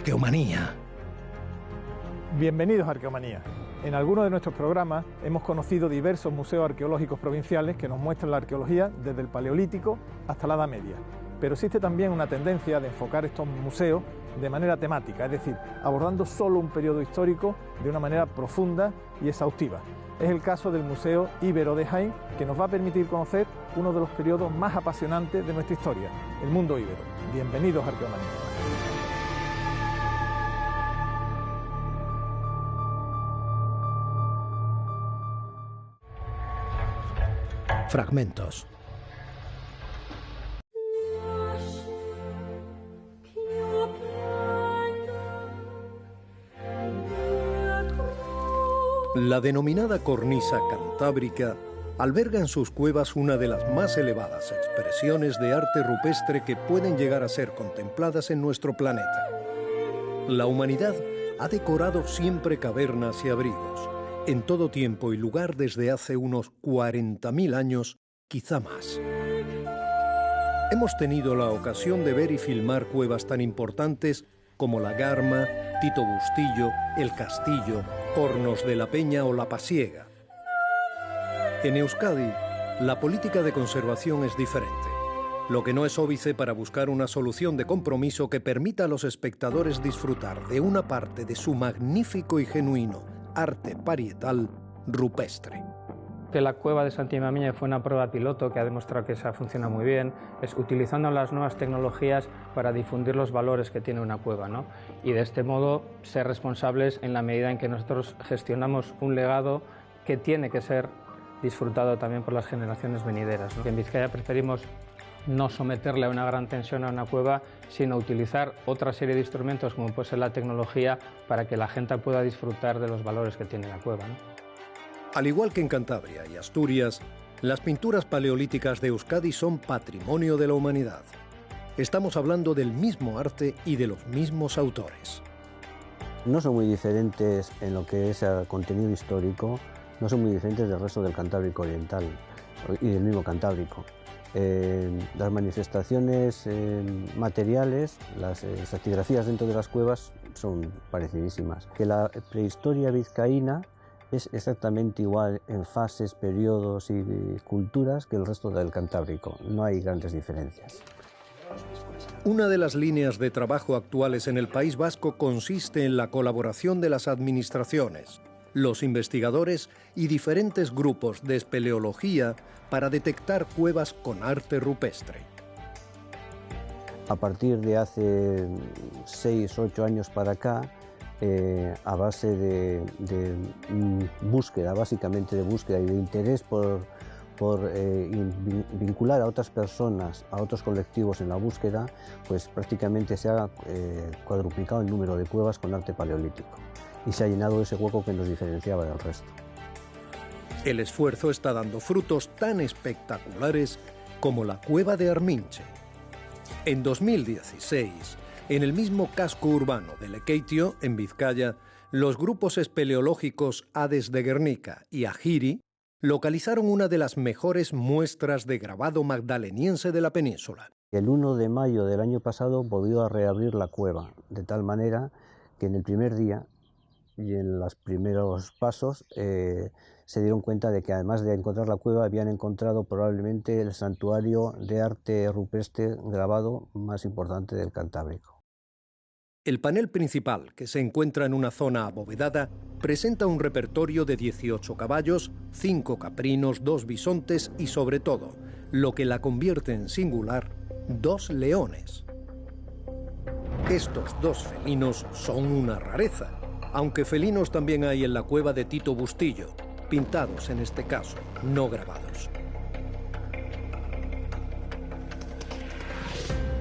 Arqueomanía. Bienvenidos a Arqueomanía. En algunos de nuestros programas hemos conocido diversos museos arqueológicos provinciales que nos muestran la arqueología desde el Paleolítico hasta la Edad Media. Pero existe también una tendencia de enfocar estos museos de manera temática, es decir, abordando solo un periodo histórico de una manera profunda y exhaustiva. Es el caso del Museo Íbero de Jaén, que nos va a permitir conocer uno de los periodos más apasionantes de nuestra historia, el mundo íbero. Bienvenidos a Arqueomanía. Fragmentos. La denominada cornisa cantábrica alberga en sus cuevas una de las más elevadas expresiones de arte rupestre que pueden llegar a ser contempladas en nuestro planeta. La humanidad ha decorado siempre cavernas y abrigos, en todo tiempo y lugar desde hace unos 40.000 años, quizá más. Hemos tenido la ocasión de ver y filmar cuevas tan importantes como la Garma, Tito Bustillo, El Castillo, Hornos de la Peña o La Pasiega. En Euskadi, la política de conservación es diferente, lo que no es óbice para buscar una solución de compromiso que permita a los espectadores disfrutar de una parte de su magnífico y genuino arte parietal rupestre. Que la cueva de Santimamiñe fue una prueba piloto que ha demostrado que esa funciona muy bien, es utilizando las nuevas tecnologías para difundir los valores que tiene una cueva, ¿no? Y de este modo ser responsables en la medida en que nosotros gestionamos un legado que tiene que ser disfrutado también por las generaciones venideras, ¿no? En Vizcaya preferimos no someterle a una gran tensión a una cueva, sino utilizar otra serie de instrumentos como puede ser la tecnología para que la gente pueda disfrutar de los valores que tiene la cueva, ¿no? Al igual que en Cantabria y Asturias, las pinturas paleolíticas de Euskadi son patrimonio de la humanidad. Estamos hablando del mismo arte y de los mismos autores. No son muy diferentes en lo que es el contenido histórico, no son muy diferentes del resto del Cantábrico Oriental y del mismo Cantábrico. Las manifestaciones materiales, las estratigrafías dentro de las cuevas son parecidísimas. Que la prehistoria vizcaína es exactamente igual en fases, periodos y culturas que el resto del Cantábrico. No hay grandes diferencias. Una de las líneas de trabajo actuales en el País Vasco consiste en la colaboración de las administraciones, los investigadores y diferentes grupos de espeleología para detectar cuevas con arte rupestre. A partir de hace 6 o 8 años para acá, a base de búsqueda, básicamente de búsqueda y de interés por vincular a otras personas, a otros colectivos en la búsqueda, pues prácticamente se ha cuadruplicado el número de cuevas con arte paleolítico y se ha llenado ese hueco que nos diferenciaba del resto. El esfuerzo está dando frutos tan espectaculares como la cueva de Arminche. En 2016, en el mismo casco urbano de Lekeitio, en Vizcaya, los grupos espeleológicos Hades de Guernica y Ajiri localizaron una de las mejores muestras de grabado magdaleniense de la península. El 1 de mayo del año pasado volvió a reabrir la cueva, de tal manera que en el primer día y en los primeros pasos se dieron cuenta de que además de encontrar la cueva habían encontrado probablemente el santuario de arte rupestre grabado más importante del Cantábrico. El panel principal, que se encuentra en una zona abovedada, presenta un repertorio de 18 caballos, 5 caprinos, 2 bisontes y, sobre todo, lo que la convierte en singular, 2 leones. Estos 2 felinos son una rareza, aunque felinos también hay en la cueva de Tito Bustillo, pintados en este caso, no grabados.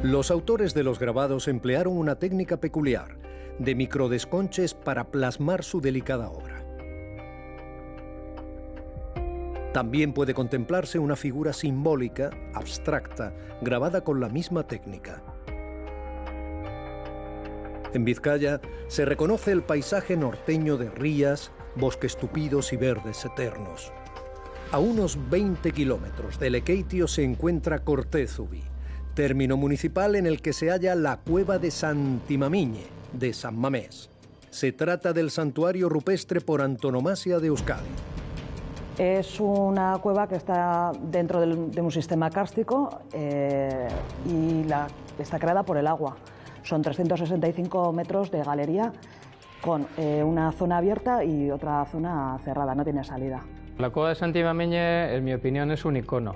Los autores de los grabados emplearon una técnica peculiar, de microdesconches para plasmar su delicada obra. También puede contemplarse una figura simbólica, abstracta, grabada con la misma técnica. En Vizcaya se reconoce el paisaje norteño de rías, bosques tupidos y verdes eternos. A unos 20 kilómetros de Lekeitio se encuentra Cortezubi, término municipal en el que se halla la cueva de Santimamiñe, de San Mamés. Se trata del santuario rupestre por antonomasia de Euskadi. Es una cueva que está dentro de un sistema kárstico y está creada por el agua. Son 365 metros de galería con una zona abierta y otra zona cerrada, no tiene salida. La cueva de Santi Mamiñe, en mi opinión, es un icono.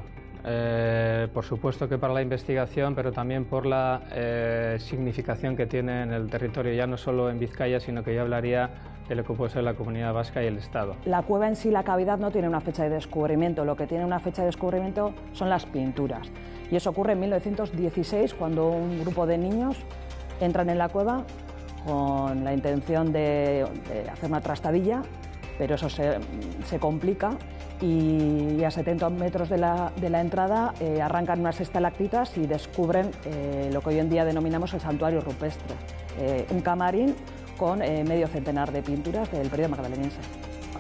Por supuesto que para la investigación, pero también por la significación que tiene en el territorio, ya no solo en Vizcaya, sino que yo hablaría de lo que puede ser la Comunidad Vasca y el Estado. La cueva en sí, la cavidad, no tiene una fecha de descubrimiento, lo que tiene una fecha de descubrimiento son las pinturas. Y eso ocurre en 1916, cuando un grupo de niños entran en la cueva con la intención de hacer una trastadilla, pero eso se complica y a 70 metros de la entrada arrancan unas estalactitas y descubren lo que hoy en día denominamos el santuario rupestre, un camarín con medio centenar de pinturas del periodo magdaleniense.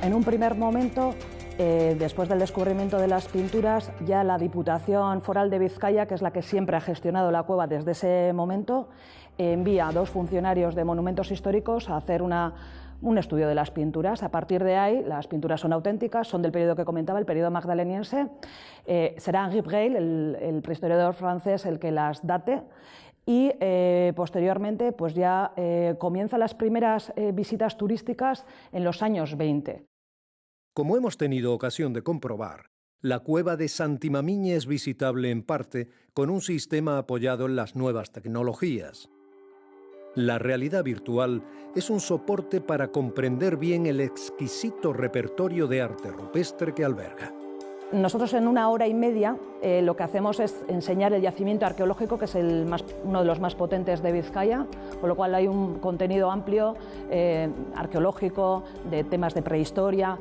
En un primer momento, después del descubrimiento de las pinturas, ya la Diputación Foral de Vizcaya, que es la que siempre ha gestionado la cueva desde ese momento, envía a 2 funcionarios de monumentos históricos a hacer un estudio de las pinturas. A partir de ahí, las pinturas son auténticas, son del periodo que comentaba, el periodo magdaleniense. Será Henri Breil, el prehistoriador francés, el que las date. Y posteriormente pues ya comienzan las primeras visitas turísticas en los años 20. Como hemos tenido ocasión de comprobar, la cueva de Santi Mamiñe es visitable en parte con un sistema apoyado en las nuevas tecnologías. La realidad virtual es un soporte para comprender bien el exquisito repertorio de arte rupestre que alberga. Nosotros en 1 hora y media lo que hacemos es enseñar el yacimiento arqueológico, que es uno de los más potentes de Vizcaya, con lo cual hay un contenido amplio arqueológico, de temas de prehistoria,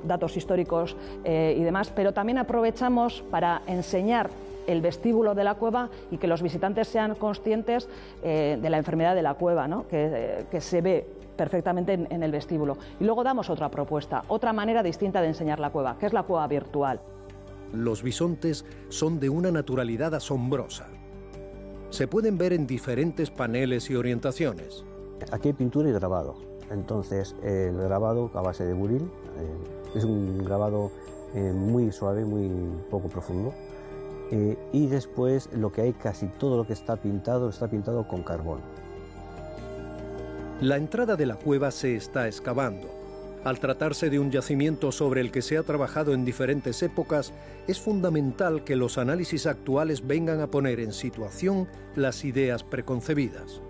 datos históricos y demás, pero también aprovechamos para enseñar el vestíbulo de la cueva y que los visitantes sean conscientes de la enfermedad de la cueva, ¿no? que se ve perfectamente en el vestíbulo. Y luego damos otra propuesta, otra manera distinta de enseñar la cueva, que es la cueva virtual. Los bisontes son de una naturalidad asombrosa. Se pueden ver en diferentes paneles y orientaciones. Aquí hay pintura y grabado. Entonces, el grabado a base de buril es un grabado muy suave, muy poco profundo. Y después lo que hay, casi todo lo que está pintado con carbón. La entrada de la cueva se está excavando. Al tratarse de un yacimiento sobre el que se ha trabajado en diferentes épocas, es fundamental que los análisis actuales vengan a poner en situación las ideas preconcebidas.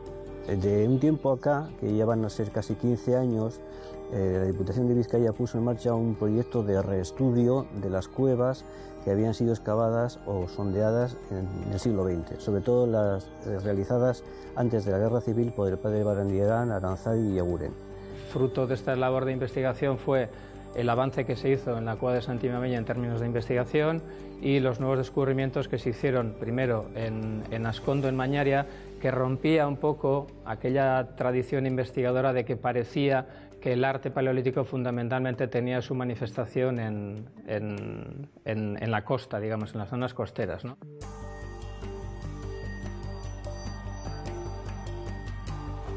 De un tiempo acá, que ya van a ser casi 15 años, la Diputación de Vizcaya puso en marcha un proyecto de reestudio de las cuevas que habían sido excavadas o sondeadas en el siglo XX, sobre todo las realizadas antes de la Guerra Civil por el padre Barandierán, Aranzadi y Aguren. Fruto de esta labor de investigación fue el avance que se hizo en la cueva de Santi Mamiñe en términos de investigación y los nuevos descubrimientos que se hicieron primero en Ascondo, en Mañaria, que rompía un poco aquella tradición investigadora de que parecía que el arte paleolítico fundamentalmente tenía su manifestación en la costa, digamos, en las zonas costeras, ¿no?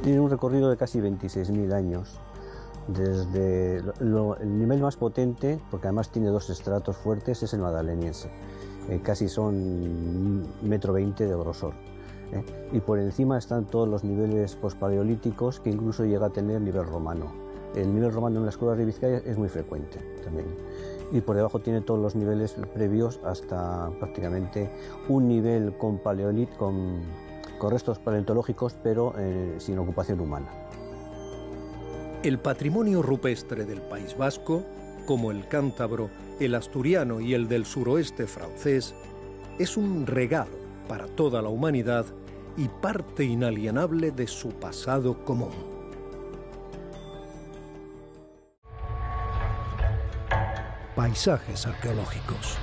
Tiene un recorrido de casi 26.000 años, desde el nivel más potente, porque además tiene 2 estratos fuertes, es el magdaleniense, casi son 1,20 m de grosor. Y por encima están todos los niveles pospaleolíticos, que incluso llega a tener nivel romano. El nivel romano en las cuevas de Vizcaya es muy frecuente también. Y por debajo tiene todos los niveles previos hasta prácticamente un nivel con restos paleontológicos, pero sin ocupación humana. El patrimonio rupestre del País Vasco, como el cántabro, el asturiano y el del suroeste francés, es un regalo para toda la humanidad y parte inalienable de su pasado común. Paisajes arqueológicos.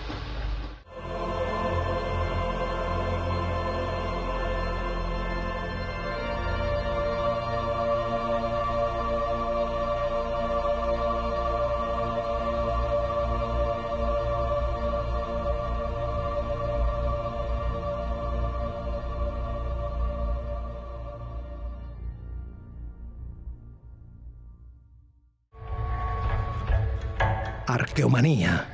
Arqueomanía.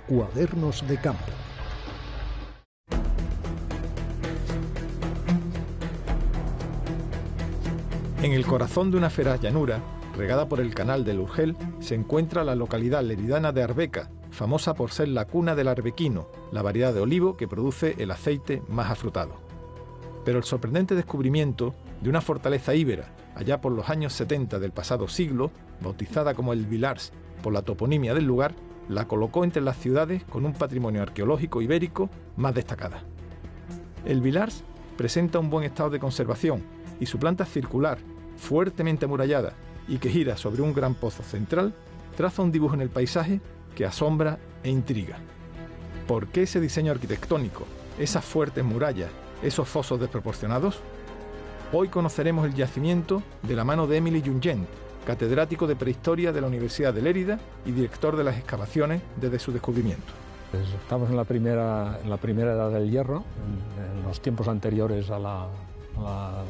Cuadernos de campo. En el corazón de una feraz llanura, regada por el canal del Urgel, se encuentra la localidad leridana de Arbeca, famosa por ser la cuna del arbequino, la variedad de olivo que produce el aceite más afrutado. Pero el sorprendente descubrimiento de una fortaleza íbera, allá por los años 70 del pasado siglo, bautizada como el Vilars por la toponimia del lugar, la colocó entre las ciudades con un patrimonio arqueológico ibérico más destacada. El Vilars presenta un buen estado de conservación y su planta circular, fuertemente amurallada y que gira sobre un gran pozo central, traza un dibujo en el paisaje que asombra e intriga. ¿Por qué ese diseño arquitectónico, esas fuertes murallas, esos fosos desproporcionados? Hoy conoceremos el yacimiento de la mano de Émile Junyent, catedrático de Prehistoria de la Universidad de Lérida y director de las excavaciones desde su descubrimiento. Estamos en la primera edad del hierro, en los tiempos anteriores a la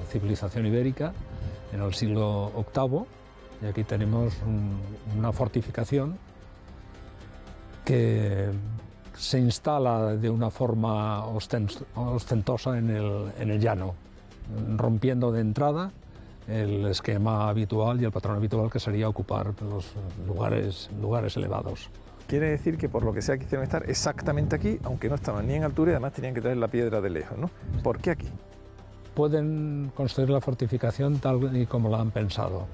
civilización ibérica, en el siglo VIII, y aquí tenemos una fortificación que se instala de una forma ostentosa en el llano, rompiendo de entrada el esquema habitual y el patrón habitual, que sería ocupar los lugares elevados. Quiere decir que por lo que sea quisieron estar exactamente aquí, aunque no estaban ni en altura y además tenían que traer la piedra de lejos, ¿no? ¿Por qué aquí? Pueden construir la fortificación tal y como la han pensado.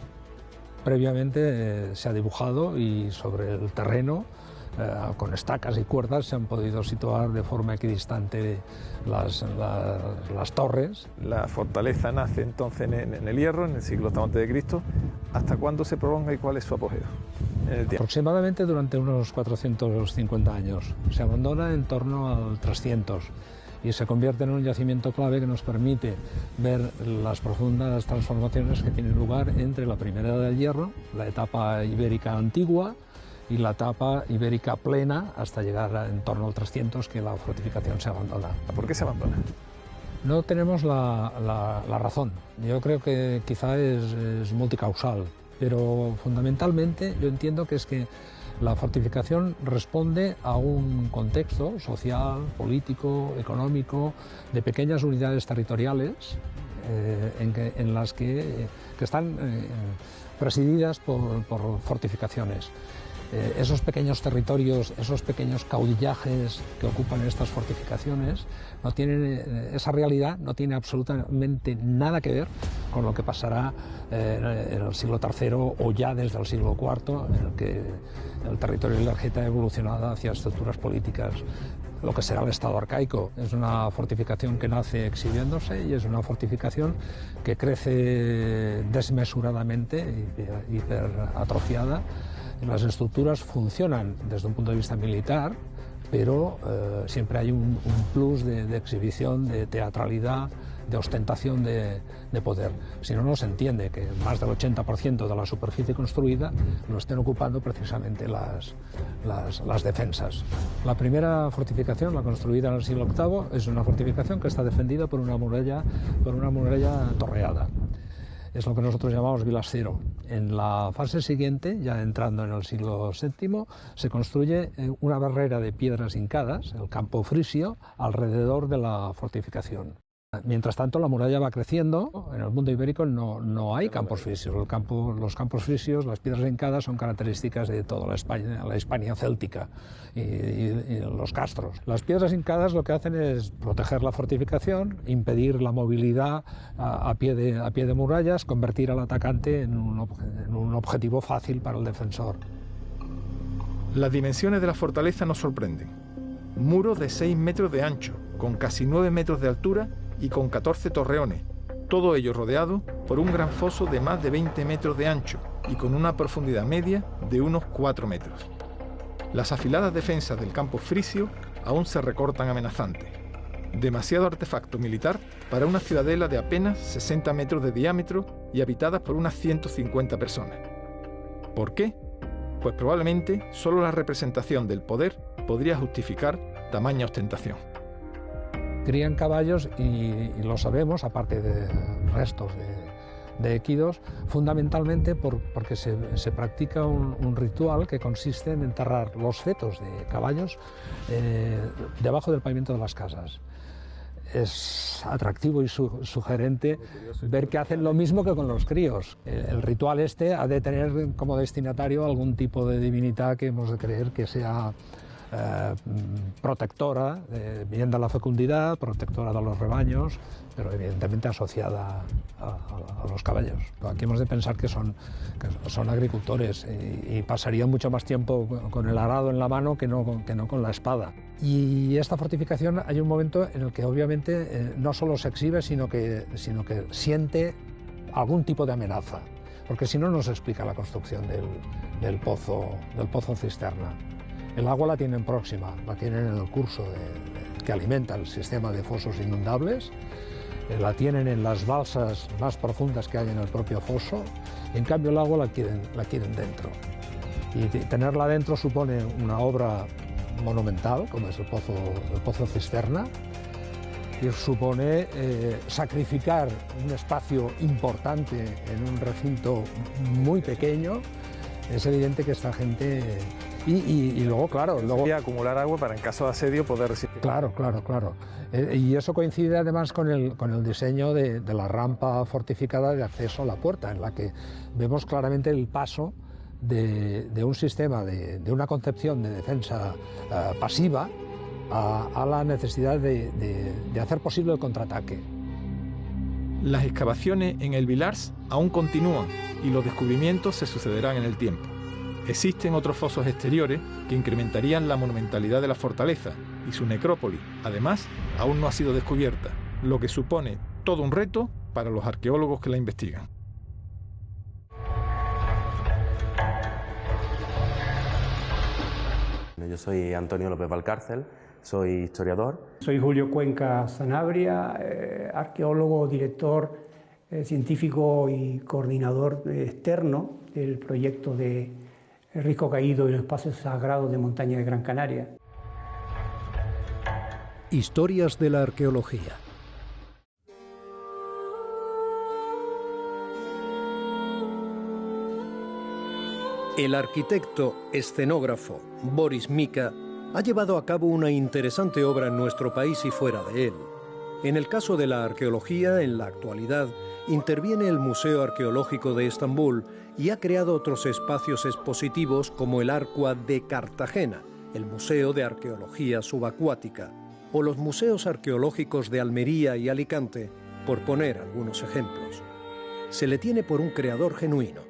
Previamente se ha dibujado y sobre el terreno, con estacas y cuerdas, se han podido situar de forma equidistante las torres. La fortaleza nace entonces en el Hierro, en el siglo VIII a.C. ¿Hasta cuándo se prolonga y cuál es su apogeo en el tiempo? Aproximadamente durante unos 450 años. Se abandona en torno al 300 y se convierte en un yacimiento clave que nos permite ver las profundas transformaciones que tienen lugar entre la primera edad del Hierro, la etapa ibérica antigua, y la etapa ibérica plena hasta llegar en torno al 300, que la fortificación se abandona. ¿Por qué se abandona? No tenemos la razón. Yo creo que quizá es multicausal, pero fundamentalmente yo entiendo que es que la fortificación responde a un contexto social, político, económico, de pequeñas unidades territoriales en las que están presididas por fortificaciones. Esos pequeños territorios, esos pequeños caudillajes que ocupan estas fortificaciones, no tienen, esa realidad no tiene absolutamente nada que ver con lo que pasará en el siglo III o ya desde el siglo IV, en el que el territorio de la Largeta ha evolucionado hacia estructuras políticas. Lo que será el Estado arcaico es una fortificación que nace exhibiéndose y es una fortificación que crece desmesuradamente, hiperatrofiada. Las estructuras funcionan desde un punto de vista militar, pero siempre hay un plus de exhibición, de teatralidad, de ostentación de poder. Si no, no se entiende que más del 80% de la superficie construida lo estén ocupando precisamente las defensas. La primera fortificación, la construida en el siglo VIII, es una fortificación que está defendida por una muralla torreada. Es lo que nosotros llamamos Vilascero. En la fase siguiente, ya entrando en el siglo VII, se construye una barrera de piedras hincadas, el campo frisio, alrededor de la fortificación. Mientras tanto, la muralla va creciendo. En el mundo ibérico no hay campos frisios. Los campos frisios, las piedras hincadas, son características de toda la Hispania céltica y los castros. Las piedras hincadas lo que hacen es proteger la fortificación, impedir la movilidad a pie de murallas, convertir al atacante en un objetivo fácil para el defensor. Las dimensiones de la fortaleza nos sorprenden. Muro de 6 metros de ancho, con casi 9 metros de altura y con 14 torreones, todo ello rodeado por un gran foso de más de 20 metros de ancho y con una profundidad media de unos 4 metros. Las afiladas defensas del campo frisio aún se recortan amenazantes. Demasiado artefacto militar para una ciudadela de apenas 60 metros de diámetro y habitadas por unas 150 personas. ¿Por qué? Pues probablemente solo la representación del poder podría justificar tamaña ostentación. Crían caballos y lo sabemos, aparte de restos de equidos, fundamentalmente porque se practica un ritual que consiste en enterrar los fetos de caballos debajo del pavimento de las casas. Es atractivo y sugerente ver que hacen lo mismo que con los críos. El ritual este ha de tener como destinatario algún tipo de divinidad que hemos de creer que sea protectora, bien de la fecundidad, protectora de los rebaños, pero evidentemente asociada a los caballos. Aquí hemos de pensar que son agricultores y pasarían mucho más tiempo con el arado en la mano que no con la espada. Y esta fortificación hay un momento en el que obviamente no solo se exhibe, sino que siente algún tipo de amenaza, porque si no, no se explica la construcción del pozo cisterna. El agua la tienen próxima, la tienen en el curso que alimenta el sistema de fosos inundables, la tienen en las balsas más profundas que hay en el propio foso, y en cambio el agua la quieren dentro. Y tenerla dentro supone una obra monumental, como es el pozo cisterna, y supone sacrificar un espacio importante en un recinto muy pequeño. Es evidente que esta gente... Y luego, claro... Y acumular agua para, en caso de asedio, poder resistir. Claro. Y eso coincide además con el diseño de la rampa fortificada de acceso a la puerta, en la que vemos claramente el paso de un sistema, de una concepción de defensa pasiva a la necesidad de hacer posible el contraataque. Las excavaciones en el Vilars aún continúan y los descubrimientos se sucederán en el tiempo. Existen otros fosos exteriores que incrementarían la monumentalidad de la fortaleza y su necrópolis, además, aún no ha sido descubierta, lo que supone todo un reto para los arqueólogos que la investigan. Yo soy Antonio López Valcárcel, soy historiador. Soy Julio Cuenca Sanabria, arqueólogo, director, científico y coordinador externo del proyecto de Risco Caído y los Espacios Sagrados de Montaña de Gran Canaria. Historias de la arqueología. El arquitecto, escenógrafo Boris Mika ha llevado a cabo una interesante obra en nuestro país y fuera de él. En el caso de la arqueología, en la actualidad, interviene el Museo Arqueológico de Estambul y ha creado otros espacios expositivos como el Arcua de Cartagena, el Museo de Arqueología Subacuática, o los Museos Arqueológicos de Almería y Alicante, por poner algunos ejemplos. Se le tiene por un creador genuino.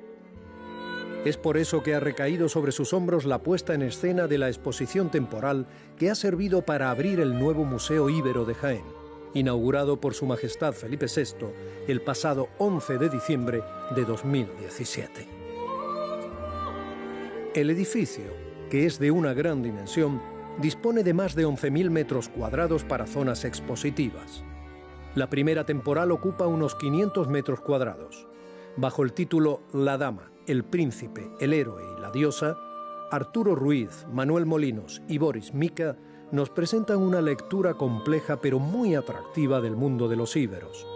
Es por eso que ha recaído sobre sus hombros la puesta en escena de la exposición temporal que ha servido para abrir el nuevo Museo Íbero de Jaén, inaugurado por Su Majestad Felipe VI el pasado 11 de diciembre de 2017. El edificio, que es de una gran dimensión, dispone de más de 11.000 metros cuadrados para zonas expositivas. La primera temporal ocupa unos 500 metros cuadrados. Bajo el título La Dama, el Príncipe, el Héroe y la Diosa, Arturo Ruiz, Manuel Molinos y Boris Mika nos presentan una lectura compleja pero muy atractiva del mundo de los íberos.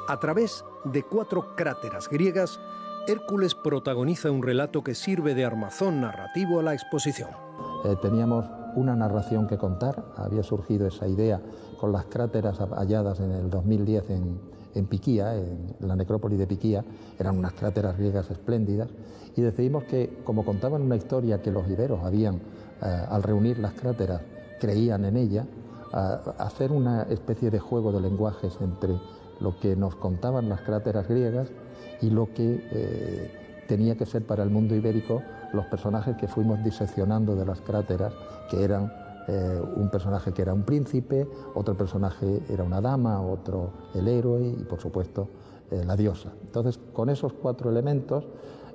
A través de 4 cráteras griegas, Hércules protagoniza un relato que sirve de armazón narrativo a la exposición. Teníamos una narración que contar, había surgido esa idea con las cráteras halladas en el 2010 en Piquía, en la necrópolis de Piquía, eran unas cráteras griegas espléndidas, y decidimos que, como contaban una historia que los iberos habían, al reunir las cráteras, creían en ella, hacer una especie de juego de lenguajes entre lo que nos contaban las cráteras griegas y lo que tenía que ser para el mundo ibérico los personajes que fuimos diseccionando de las cráteras, que eran un personaje que era un príncipe, otro personaje era una dama, otro el héroe y, por supuesto, la diosa. Entonces, con esos 4 elementos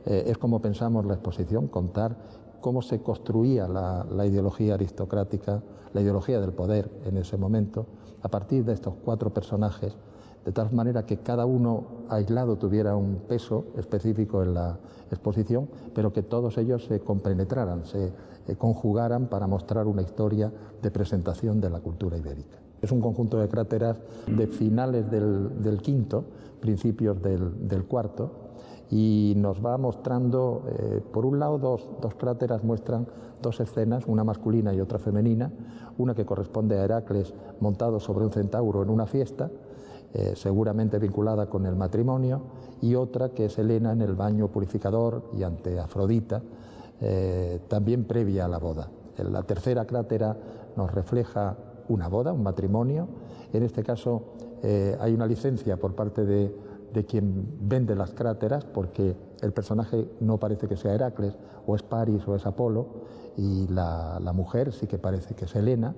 es como pensamos la exposición, contar cómo se construía la ideología aristocrática, la ideología del poder en ese momento, a partir de estos 4 personajes, de tal manera que cada uno aislado tuviera un peso específico en la exposición, pero que todos ellos se compenetraran, se conjugaran para mostrar una historia de presentación de la cultura ibérica. Es un conjunto de cráteras de finales del quinto, principios del cuarto, y nos va mostrando, por un lado, dos cráteras muestran dos escenas, una masculina y otra femenina, una que corresponde a Heracles montado sobre un centauro en una fiesta, seguramente vinculada con el matrimonio, y otra que es Helena en el baño purificador y ante Afrodita, también previa a la boda. La tercera crátera nos refleja una boda, un matrimonio. En este caso hay una licencia por parte de quien vende las cráteras, porque el personaje no parece que sea Heracles, o es Paris o es Apolo, y la mujer sí que parece que es Helena.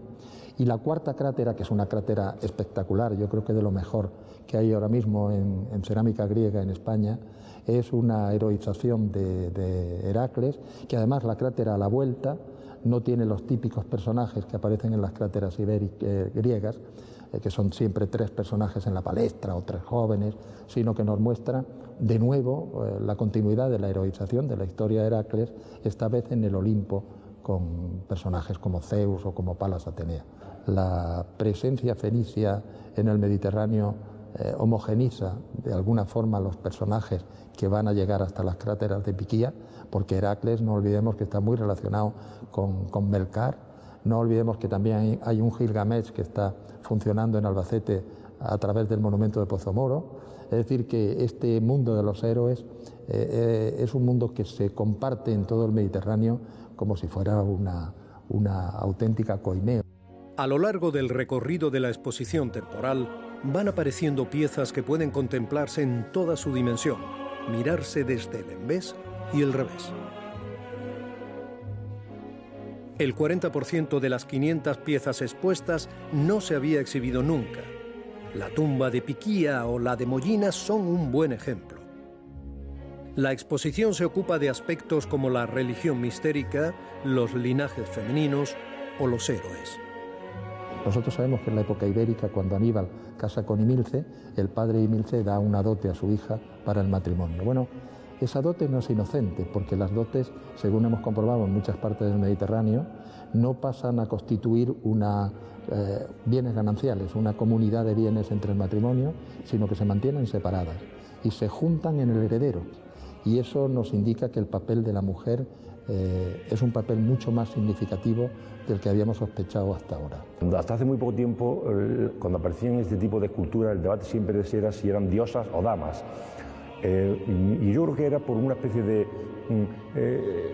Y la cuarta crátera, que es una crátera espectacular, yo creo que de lo mejor que hay ahora mismo en cerámica griega en España, es una heroización de Heracles, que además la crátera a la vuelta no tiene los típicos personajes que aparecen en las cráteras griegas, que son siempre tres personajes en la palestra o tres jóvenes, sino que nos muestra de nuevo la continuidad de la heroización de la historia de Heracles, esta vez en el Olimpo, con personajes como Zeus o como Palas Atenea. La presencia fenicia en el Mediterráneo homogeniza de alguna forma los personajes que van a llegar hasta las cráteras de Piquía, porque Heracles, no olvidemos que está muy relacionado con Melcar, no olvidemos que también hay un Gilgamesh que está funcionando en Albacete a través del monumento de Pozomoro. Es decir, que este mundo de los héroes es un mundo que se comparte en todo el Mediterráneo como si fuera una auténtica coinea. A lo largo del recorrido de la exposición temporal van apareciendo piezas que pueden contemplarse en toda su dimensión, mirarse desde el envés y el revés. El 40% de las 500 piezas expuestas no se había exhibido nunca. La tumba de Piquía o la de Mollina son un buen ejemplo. La exposición se ocupa de aspectos como la religión mistérica, los linajes femeninos o los héroes. Nosotros sabemos que en la época ibérica, cuando Aníbal casa con Imilce, el padre Imilce da una dote a su hija para el matrimonio. Bueno, esa dote no es inocente, porque las dotes, según hemos comprobado en muchas partes del Mediterráneo, no pasan a constituir bienes gananciales, una comunidad de bienes entre el matrimonio, sino que se mantienen separadas y se juntan en el heredero. Y eso nos indica que el papel de la mujer es un papel mucho más significativo del que habíamos sospechado hasta ahora. Hasta hace muy poco tiempo, cuando aparecían este tipo de esculturas, el debate siempre era si eran diosas o damas. Y yo creo que era por una especie de...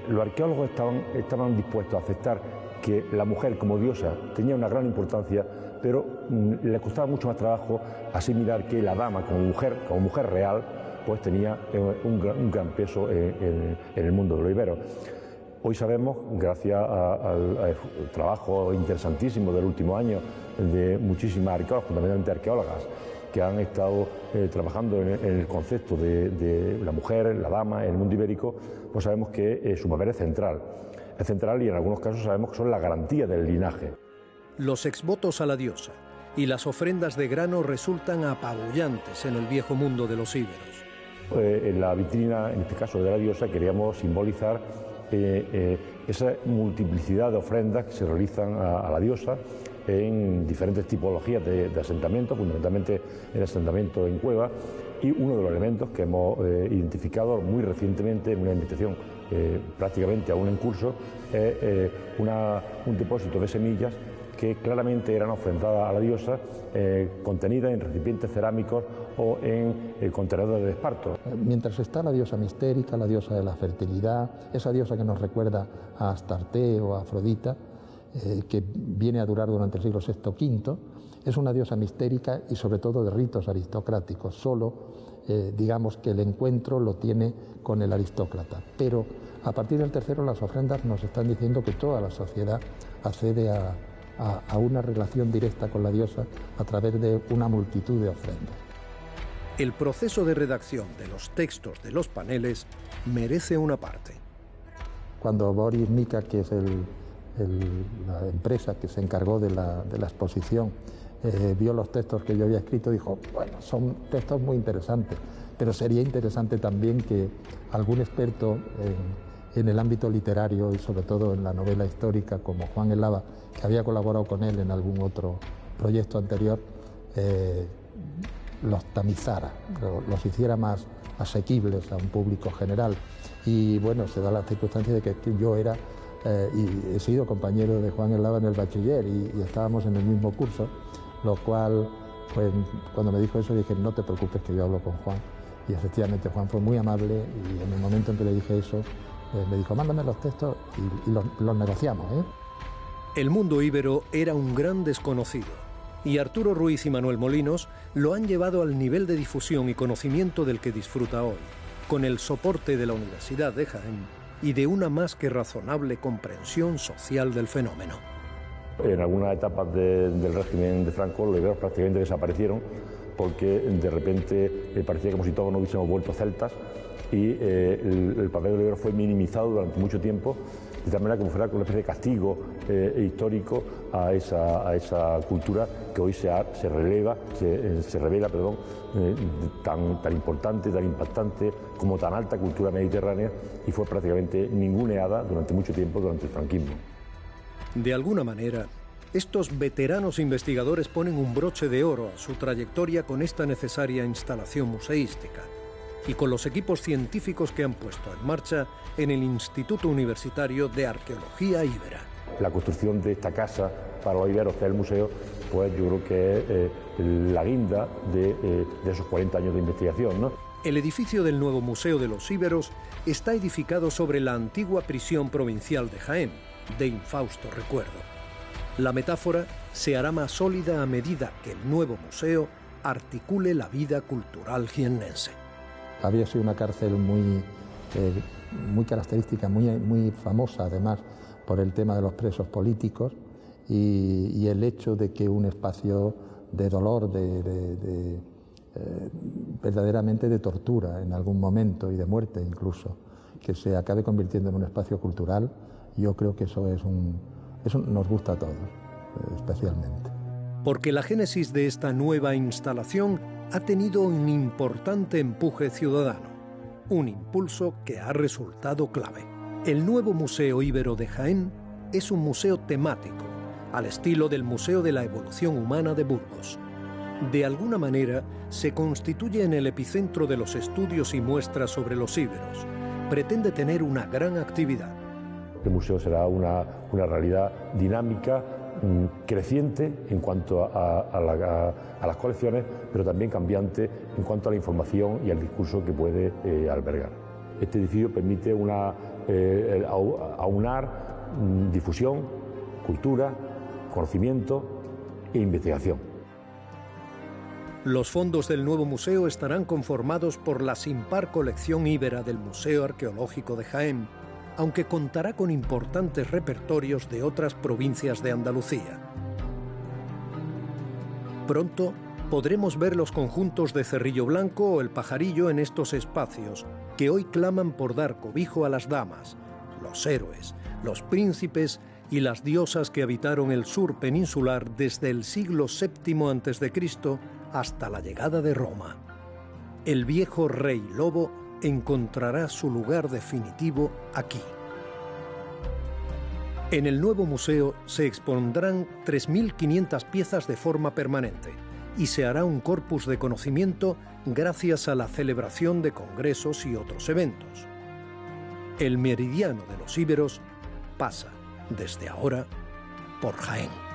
los arqueólogos estaban dispuestos a aceptar que la mujer como diosa tenía una gran importancia, pero les costaba mucho más trabajo asimilar que la dama como mujer real, pues tenía un gran peso en el mundo de los iberos. Hoy sabemos, gracias al trabajo interesantísimo del último año de muchísimas arqueólogas, fundamentalmente arqueólogas, que han estado trabajando en el concepto de la mujer, la dama, en el mundo ibérico, pues sabemos que su papel es central. Es central y en algunos casos sabemos que son la garantía del linaje. Los exvotos a la diosa y las ofrendas de grano resultan apabullantes en el viejo mundo de los íberos. En la vitrina, en este caso de la diosa, queríamos simbolizar esa multiplicidad de ofrendas que se realizan a la diosa en diferentes tipologías de asentamientos, fundamentalmente el asentamiento en cueva, y uno de los elementos que hemos identificado muy recientemente en una invitación prácticamente aún en curso es un depósito de semillas que claramente eran ofrendadas a la diosa, contenidas en recipientes cerámicos o en contenedores de esparto. Mientras está la diosa mistérica, la diosa de la fertilidad, esa diosa que nos recuerda a Astarte o a Afrodita, que viene a durar durante el siglo VI-V, es una diosa mistérica y sobre todo de ritos aristocráticos. Solo, digamos que el encuentro lo tiene con el aristócrata. Pero a partir del tercero las ofrendas nos están diciendo que toda la sociedad accede a una relación directa con la diosa a través de una multitud de ofrendas. El proceso de redacción de los textos de los paneles merece una parte. Cuando Boris Mika, que es la empresa que se encargó de la exposición, vio los textos que yo había escrito, dijo, bueno, son textos muy interesantes, pero sería interesante también que algún experto en el ámbito literario y sobre todo en la novela histórica, como Juan Eslava, que había colaborado con él en algún otro proyecto anterior los tamizara, los hiciera más asequibles a un público general. Y bueno, se da la circunstancia de que yo era y he sido compañero de Juan Eslava en el bachiller y estábamos en el mismo curso, lo cual, pues, cuando me dijo eso dije, no te preocupes que yo hablo con Juan. Y efectivamente Juan fue muy amable y en el momento en que le dije eso, me dijo, mándame los textos y los negociamos, ¿eh? El mundo íbero era un gran desconocido y Arturo Ruiz y Manuel Molinos lo han llevado al nivel de difusión y conocimiento del que disfruta hoy, con el soporte de la Universidad de Jaén y de una más que razonable comprensión social del fenómeno. En algunas etapas del régimen de Franco los iberos prácticamente desaparecieron porque de repente parecía como si todos nos hubiésemos vuelto celtas y el papel de los iberos fue minimizado durante mucho tiempo, de tal manera como fuera una especie de castigo histórico a esa cultura que hoy se revela tan importante, tan impactante como tan alta cultura mediterránea, y fue prácticamente ninguneada durante mucho tiempo durante el franquismo. De alguna manera, estos veteranos investigadores ponen un broche de oro a su trayectoria con esta necesaria instalación museística y con los equipos científicos que han puesto en marcha en el Instituto Universitario de Arqueología Íbera. La construcción de esta casa para los iberos, que es el museo, pues yo creo que es la guinda de esos 40 años de investigación, ¿no? El edificio del nuevo Museo de los Íberos está edificado sobre la antigua prisión provincial de Jaén, de infausto recuerdo. La metáfora se hará más sólida a medida que el nuevo museo articule la vida cultural jiennense. Había sido una cárcel muy característica, muy famosa además por el tema de los presos políticos y el hecho de que un espacio de dolor, verdaderamente de tortura en algún momento y de muerte incluso, que se acabe convirtiendo en un espacio cultural, yo creo que eso nos gusta a todos, especialmente. Porque la génesis de esta nueva instalación ha tenido un importante empuje ciudadano, un impulso que ha resultado clave. El nuevo Museo Íbero de Jaén es un museo temático, al estilo del Museo de la Evolución Humana de Burgos. De alguna manera, se constituye en el epicentro de los estudios y muestras sobre los íberos. Pretende tener una gran actividad. El museo será una realidad dinámica, creciente en cuanto a las colecciones, pero también cambiante en cuanto a la información y al discurso que puede albergar. Este edificio permite aunar difusión, cultura, conocimiento e investigación. Los fondos del nuevo museo estarán conformados por la sin par colección íbera del Museo Arqueológico de Jaén, aunque contará con importantes repertorios de otras provincias de Andalucía. Pronto podremos ver los conjuntos de Cerrillo Blanco o El Pajarillo en estos espacios, que hoy claman por dar cobijo a las damas, los héroes, los príncipes y las diosas que habitaron el sur peninsular desde el siglo VII a.C. hasta la llegada de Roma. El viejo rey lobo encontrará su lugar definitivo aquí. En el nuevo museo se expondrán 3.500 piezas de forma permanente y se hará un corpus de conocimiento gracias a la celebración de congresos y otros eventos. El meridiano de los íberos pasa, desde ahora, por Jaén.